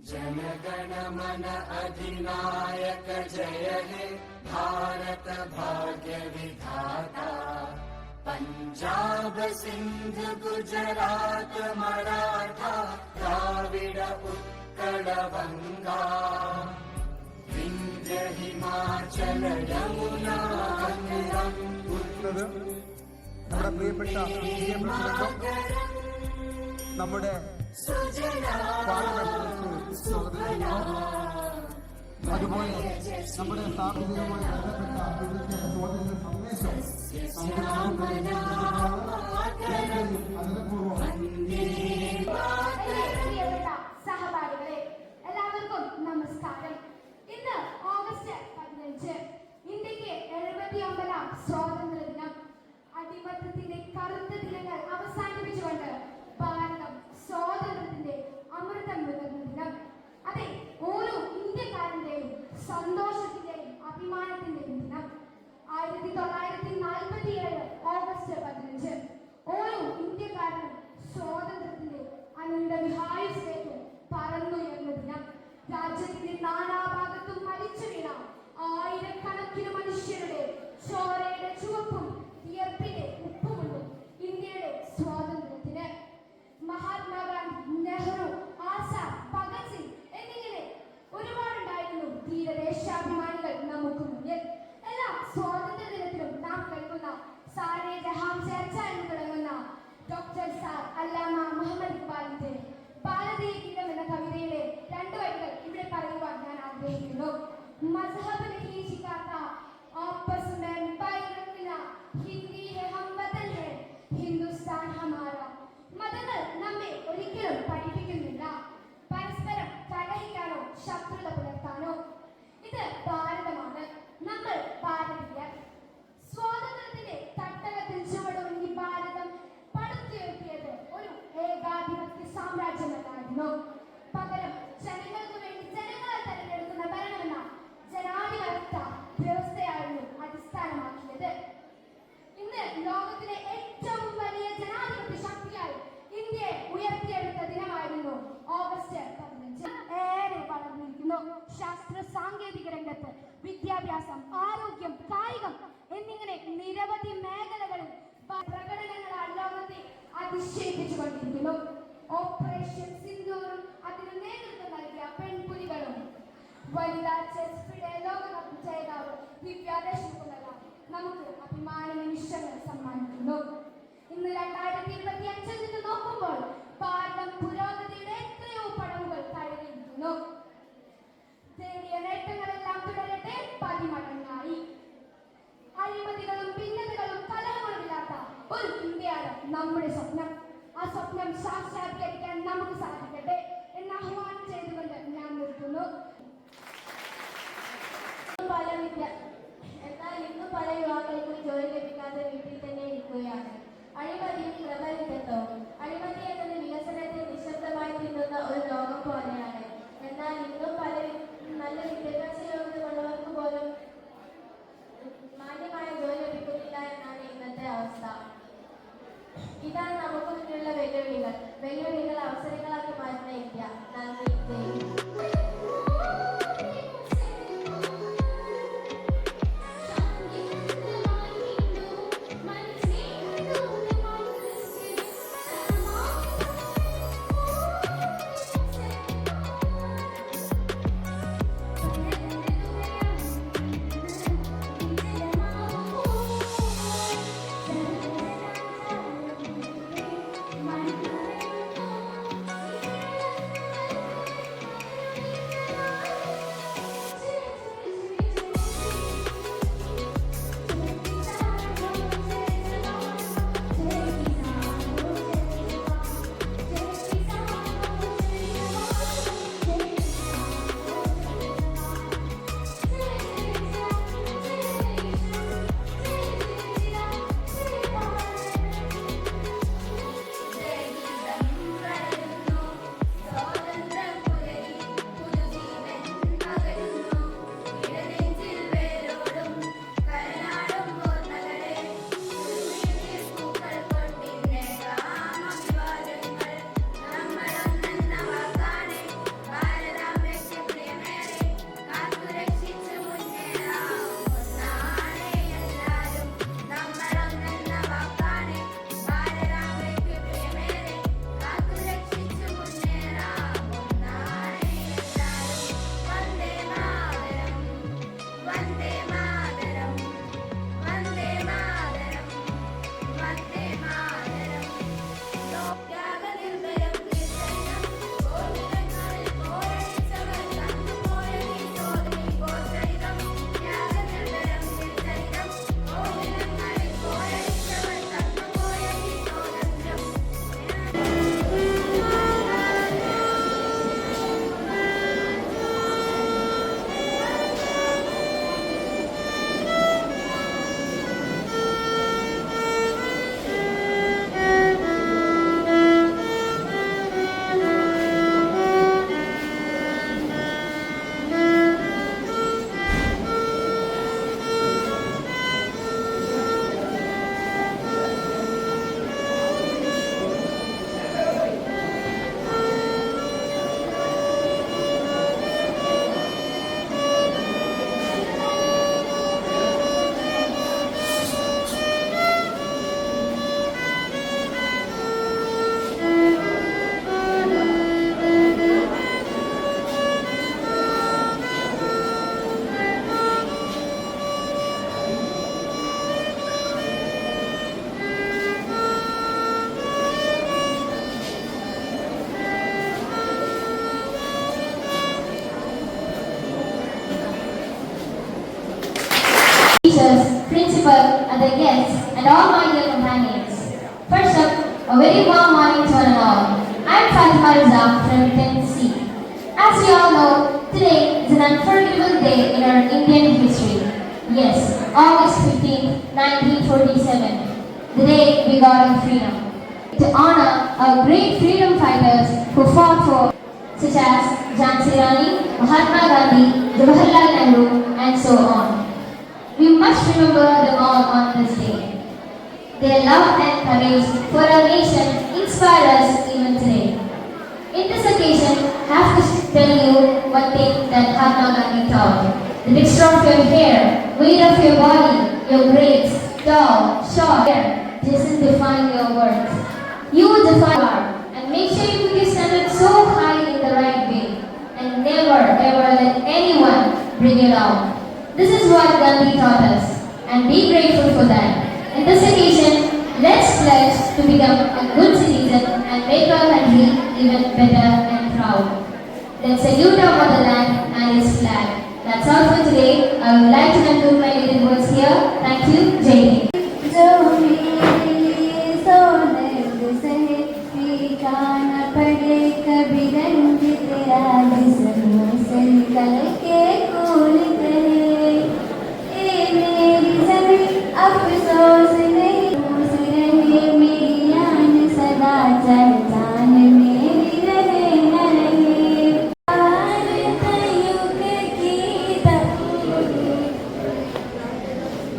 जनगण मन अधिनायक जय हे भारत भाग्य विधाता। पंजाब सिंध गुजरात मराठा द्राविड उत्कल गंगा विंध्य हिमाचल यमुना നമ്മുടെ പ്രിയപ്പെട്ട നമ്മുടെ അതുപോലെ നമ്മുടെ സ്ഥാപിതവുമായി ബന്ധപ്പെട്ട സഹപാഠികളെ എല്ലാവർക്കും നമസ്കാരം. ഇന്ന് ഓഗസ്റ്റ് 15 ഇന്ത്യക്ക് 79ാം സ്വാതന്ത്ര്യ ദിനം. അടിമത്തത്തിന്റെ കറുത്ത ദിനങ്ങൾ അവസാനിപ്പിച്ചുകൊണ്ട് ഭാരതം സ്വാതന്ത്ര്യത്തിന്റെ അമൃതം നുകർന്ന ദിനം. അതെ, ഓരോ ഇന്ത്യക്കാരന്റെയും സന്തോഷത്തിന്റെയും അഭിമാനത്തിന്റെയും ദിനം. 1947 ഓഗസ്റ്റ് 15 ഓരോ ഇന്ത്യക്കാരനും സ്വാതന്ത്ര്യത്തിന്റെ അനന്തവിഹായുസിലേക്ക് പറന്നുയർന്ന ദിനം. രാജ്യത്തിന്റെ നാനാഭാഗത്തും മരിച്ചു വീണ ആയിരക്കണക്കിന് മനുഷ്യരുടെ ചോരയുടെ ചുവപ്പും വിയർപ്പിന്റെ ഉപ്പുമുണ്ടും ഇന്ത്യയുടെ സ്വാതന്ത്ര്യത്തിന്. മഹാത്മാഗാന്ധി, നെഹ്റു, ആസാദ്, ഭഗത് സിംഗ് എന്നിങ്ങനെ ഒരുപാടുണ്ടായിരുന്നു ധീരദേശാഭിമാനികൾ നമുക്ക് മുന്നിൽ. എല്ലാ സ്വാതന്ത്ര്യ ദിനത്തിലും നാം കേൾക്കുന്ന സാരേ ജഹാം ചർച്ച എന്ന് തുടങ്ങുന്ന ഡോക്ടർ സാർ അല്ലാമ മുഹമ്മദ് ഇക്ബാലിന്റെ ഭാരതീയ ഗീതം എന്ന കവിതയിലെ 2 വരികൾ ഇവിടെ പറയുവാൻ ഞാൻ ആഗ്രഹിക്കുന്നു. മസ്ഹബ് നഹീ സിഖാതാ ആപ്പസ് മേ ബൈർ റഖ്ന ഹിന്ദി ഹേ ഹം വതൻ ഹേ ഹിന്ദുസ്ഥാൻ ഹമാരാ. മതങ്ങൾ നമ്മെ ഒരിക്കലും പഠിപ്പിക്കുന്നില്ല പരസ്പരം കലഹിക്കാനോ ശത്രുത പുലർത്താനോ. ഇത് ഭാരതമാണ്, നമ്മൾ ഭാരതീയർ. സ്വാതന്ത്ര്യത്തിന്റെ തട്ടകത്തിൽ ചുവടുവെങ്കിൽ ഭാരതം പടുത്തുയർത്തിയത് ഒരു ഏകാധിപത്യ സാമ്രാജ്യമല്ലായിരുന്നു. പകരം ജനങ്ങൾക്ക് വേണ്ടി ജനങ്ങളെ തെരഞ്ഞെടുക്കുന്ന ഭരണമെന്ന ജനാധിപത്യ വ്യവസ്ഥയായിരുന്നു അടിസ്ഥാനമാക്കിയത്. ഇന്ന് ലോകത്തിലെ ഏറ്റവും വലിയ ജനാധിപത്യ ശക്തിയായി ഇന്ത്യയെ ഉയർത്തിയെടുത്ത ദിനമായിരുന്നു ഓഗസ്റ്റ് 15. ഏറെ വളർന്നിരിക്കുന്നു. ശാസ്ത്ര സാങ്കേതിക രംഗത്ത് വിദ്യാഭ്യാസം, ആരോഗ്യം, കായികം എന്നിങ്ങനെ നിരവധി മേഖലകളിൽ പ്രകടനങ്ങളാൽ ലോകത്തെ അതിശയിപ്പിച്ചുകൊണ്ടിരിക്കുന്നു. ഓപ്പറേഷൻ സിന്ദൂറും അതിന് നേതൃത്വം നൽകിയ പെൺപുലികളും വനിതാ ചെസ് ഫിഡെ ലോകകപ്പ് ജേതാവ് ദിവ്യ ദേശ്മുഖുമെല്ലാം നമുക്ക് അഭിമാന നിമിഷങ്ങൾ സമ്മാനിക്കുന്നു. ഇന്ന് 2025 നിന്ന് നോക്കുമ്പോൾ ഭാരതം പുരോഗതിയുടെ എത്രയോ പടവുകൾ കയറിയിരിക്കുന്നു. നേടിയ നേട്ടങ്ങളെല്ലാം തുടരട്ടെ പതിമടങ്ങായി. അഴിമതികളും ഭിന്നതകളും കലഹങ്ങളുമില്ലാത്ത ഒരു ഇന്ത്യയാണ് നമ്മുടെ സ്വപ്നം. ആ സ്വപ്നം സാക്ഷാത്കരിക്കാൻ നമുക്ക് സാധിക്കട്ടെ എന്ന് ആഹ്വാനം ചെയ്തുകൊണ്ട് ഞാൻ നിർത്തുന്നു. എന്നാൽ ഇന്ന് പല യുവാക്കൾക്കും ജോലി ലഭിക്കാതെ വീട്ടിൽ തന്നെ ഇരിക്കുകയാണ്. അഴിമതിയും ക്രമരഹിതത്വവും. അഴിമതി എന്നത് വികസനത്തെ നിശബ്ദമായി തിന്നുന്ന ഒരു രോഗം പോലെയാണ്. എന്നാൽ ഇന്നും പലരും നല്ല വിദ്യാഭ്യാസ യോഗ്യത ഉള്ളവർക്ക് പോലും മാന്യമായ ജോലി ലഭിക്കുന്നില്ല എന്നാണ് ഇന്നത്തെ അവസ്ഥ. ഇതാണ് നമുക്ക് മുന്നിലുള്ള വെല്ലുവിളികൾ അവസരങ്ങളാക്കി other guests, and all my dear companions. First up, a very warm morning to one and all. I'm Fatima Raza from Tennessee. As you all know, today is an unforgettable day in our Indian history. Yes, August 15, 1947, the day we got our freedom. To honor our great freedom fighters who fought for, such as Jhansi Rani, Mahatma Gandhi, Jawaharlal Nehru, and so on. We must remember them all on this day. Their love and courage for our nation inspire us even today. In this occasion, I have to tell you one thing that Mahatma Gandhi taught. The texture of your hair, weight of your body, your grades, tall, short, hair, doesn't define your worth. You define you are, and make sure you put your standards so high in the right way, and never ever let anyone bring you down. This is what Gandhi taught us, and be grateful for that. In this occasion, let's pledge to become a good citizen and make our country even better and proud. Let's salute our motherland and its flag. That's all for today. I would like to conclude my little words here. Thank you. Jai Hind.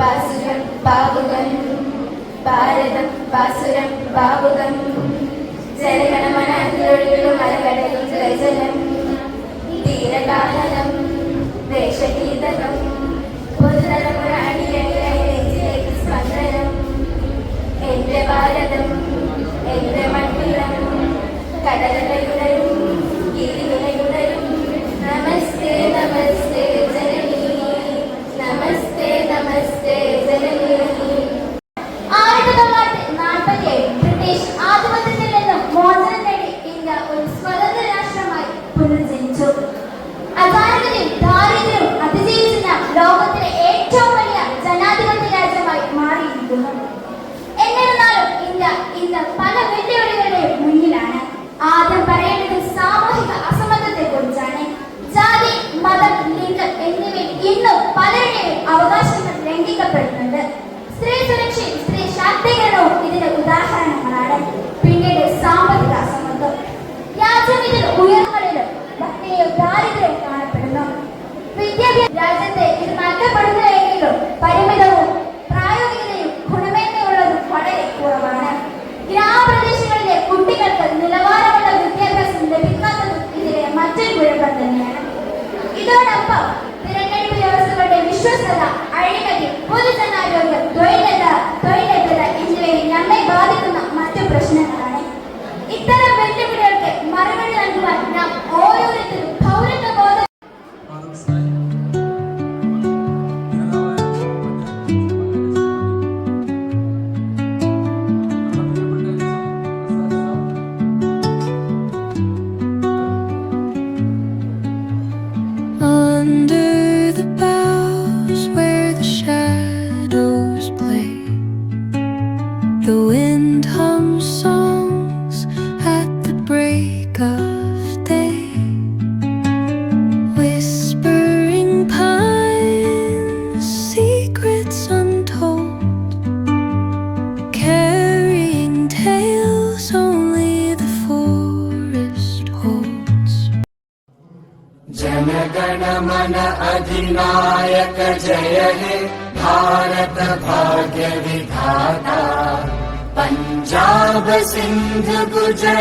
Basuram Babugam Bharadam Basuram Babugam Jalaganamana Andurulu Malakadalum Jajalam Teerakahanam Deshageetakam Pudharamuraniyanai Spandanam Endre Bharadam Endre Mandiram Kadalayudarum Girilayudarum Namaste Namaste Janani Namaste Namaste Janani. 1947 British ആധിപത്യത്തിൽ നിന്നും മോചനം നേടി India ഒരു സ്വതന്ത്ര രാഷ്ട്രമായി പുനർജനിച്ചു. അധാർമികതയും ദാരിദ്ര്യവും അതിജീവിച്ച ലോകത്തിലെ ഏറ്റവും വലിയ ജനാധിപത്യ രാജ്യമായി മാറിയിരിക്കുന്നു. എന്നിരുന്നാലും ഇന്ത്യ ഇന്ന് പല വെല്ലുവിളികളുടെയും മുന്നിലാണ്. ആദ്യം പറയേണ്ടത് സാമൂഹിക അസമത്വത്തെ കുറിച്ചാണ്. ജാതി, മതം, ലിംഗം എന്നിവയിൽ ഇന്നും പലരുടെയും അവകാശങ്ങൾ ലംഘിക്കപ്പെടുന്നുണ്ട്. സ്ത്രീ സുരക്ഷയും സ്ത്രീ ശാക്തീകരണവും ഇതിന്റെ ഉദാഹരണങ്ങളാണ്. പിന്നീട് സാമ്പത്തിക അസമത്വം. രാജ്യം ഇതിൽ ഉയർന്നകളിലും ഭക്തിയും ദാരിദ്ര്യവും കാണപ്പെടുന്നു. വിദ്യാഭ്യാസ രാജ്യത്തെ ഇത് നൽകപ്പെടുന്നുവെങ്കിലും പരിമിതവും പ്രായോഗികതയും ഗുണമേന്മയുള്ളതും വളരെ കുറവാണ്. ഗ്രാമപ്രദേശങ്ങളിലെ കുട്ടികൾക്ക് നിലവാരമുള്ള വിദ്യാഭ്യാസം ലഭിക്കാത്തതും ഇതിലെ മറ്റൊരു കുഴപ്പം തന്നെയാണ്. ഇതോടൊപ്പം തിരഞ്ഞെടുപ്പ് വ്യവസ്ഥകളുടെ വിശ്വസ്തത, അഴിമതി, പൊതുജനാരോഗ്യം, തൊഴിലഭ്യത എന്നിവയെ നമ്മെ ബാധിക്കുന്ന മറ്റു പ്രശ്നങ്ങളാണ്. ഇത്തരം വെല്ലുവിളികൾക്ക് മറുപടി നൽകുവാൻ നാം ഓരോരുത്തരും പൗരത്വബോധം Under the boughs where the shadows play, the wind hums songs at the break of day, whispering pines, secrets untold, carrying tales only the forest holds. जनगण मन अधिनायक जय हे भारत भाग्य विधाता पंजाब सिंध गुजरात